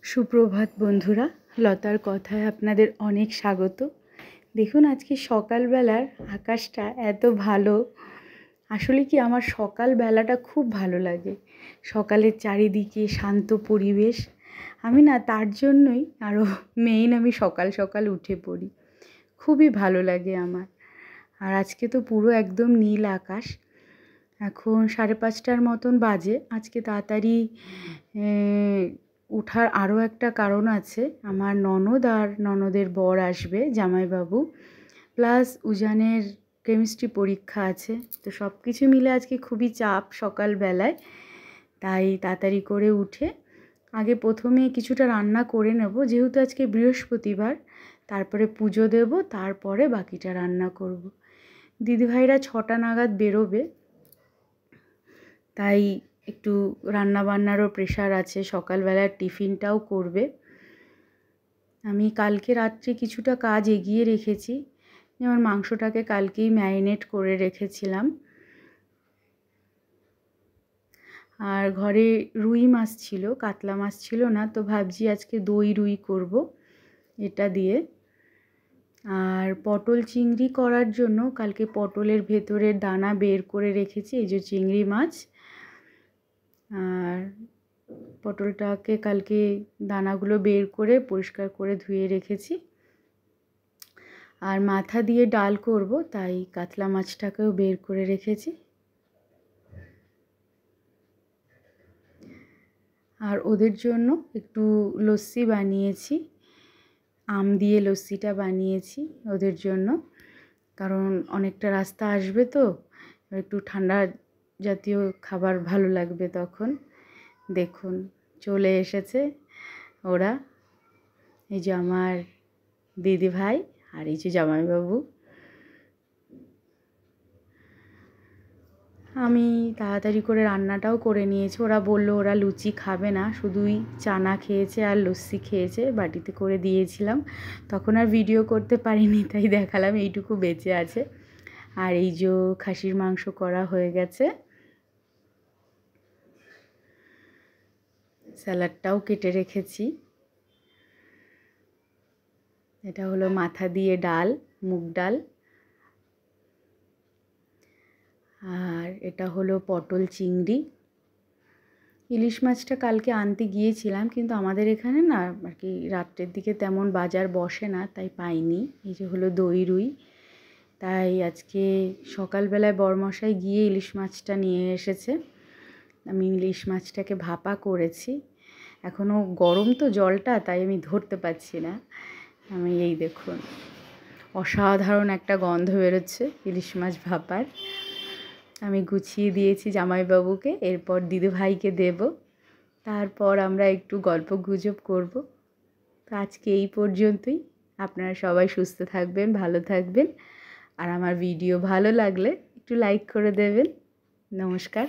সুপ্রভাত বন্ধুরা, লতার কথায় আপনাদের অনেক স্বাগত। দেখুন আজকে সকালবেলার আকাশটা এত ভালো। আসলে কি আমার সকালবেলাটা খুব ভালো লাগে। সকালের চারিদিকে শান্ত পরিবেশ। আমি না তার জন্যই আরও আমি সকাল সকাল উঠে পড়ি। খুবই ভালো লাগে আমার। আর আজকে তো পুরো একদম নীল আকাশ। এখন 5:30টার মতন বাজে। আজকে তাড়াতাড়ি ওঠার আরও একটা কারণ আছে। আমার ননদ আর ননদের বর আসবে, জামাইবাবু, প্লাস উজানের কেমিস্ট্রি পরীক্ষা আছে। তো সব কিছু মিলে আজকে খুবই চাপ সকালবেলায়। তাই তাড়াতাড়ি করে উঠে আগে প্রথমে কিছুটা রান্না করে নেব, যেহেতু আজকে বৃহস্পতিবার। তারপরে পুজো দেব, তারপরে বাকিটা রান্না করব। দিদিভাইরা 6টা নাগাদ বেরোবে, তাই একটু রান্নাবান্নারও প্রেশার আছে। সকালবেলার টিফিনটাও করবে। আমি কালকে রাত্রে কিছুটা কাজ এগিয়ে রেখেছি। যেমন মাংসটাকে কালকেই ম্যারিনেট করে রেখেছিলাম। আর ঘরে রুই মাছ ছিল, কাতলা মাছ ছিল না, তো ভাবছি আজকে দই রুই করব এটা দিয়ে। আর পটল চিংড়ি করার জন্য কালকে পটলের ভেতরের দানা বের করে রেখেছি, এই যে চিংড়ি মাছ। আর পটলটাকে কালকে দানাগুলো বের করে পরিষ্কার করে ধুয়ে রেখেছি। আর মাথা দিয়ে ডাল করব, তাই কাতলা মাছটাকেও বের করে রেখেছি। আর ওদের জন্য একটু লস্যি বানিয়েছি, আম দিয়ে লস্যিটা বানিয়েছি ওদের জন্য, কারণ অনেকটা রাস্তা আসবে তো একটু ঠান্ডা জাতীয় খাবার ভালো লাগবে তখন। দেখুন চলে এসেছে ওরা, এই যে আমার দিদিভাই আর এই যে জামাইবাবু। আমি তাড়াতাড়ি করে রান্নাটাও করে নিয়েছি। ওরা বলল ওরা লুচি খাবে না, শুধুই চানা খেয়েছে আর লস্যি খেয়েছে, বাটিতে করে দিয়েছিলাম। তখন আর ভিডিও করতে পারিনি, তাই দেখালাম এইটুকু বেঁচে আছে। আর এই যে খাসির মাংস করা হয়ে গেছে, স্যালাডটাও কেটে রেখেছি। এটা হলো মাথা দিয়ে ডাল, মুগ ডাল। আর এটা হলো পটল চিংড়ি। ইলিশ মাছটা কালকে আনতে গিয়েছিলাম, কিন্তু আমাদের এখানে না আর কি রাত্রের দিকে তেমন বাজার বসে না, তাই পাইনি। এই যে হলো দই রুই। তাই আজকে সকালবেলায় বরমশাই গিয়ে ইলিশ মাছটা নিয়ে এসেছে। আমি ইলিশ মাছটাকে ভাপা করেছি। এখনও গরম তো জলটা, তাই আমি ধরতে পারছি না। আমি এই দেখুন অসাধারণ একটা গন্ধ বেরোচ্ছে ইলিশ মাছ ভাপার। আমি গুছিয়ে দিয়েছি জামাইবাবুকে, এরপর দিদিভাইকে দেব, তারপর আমরা একটু গল্প গুজব করব। তো আজকে এই পর্যন্তই। আপনারা সবাই সুস্থ থাকবেন, ভালো থাকবেন। আর আমার ভিডিও ভালো লাগলে একটু লাইক করে দেবেন। নমস্কার।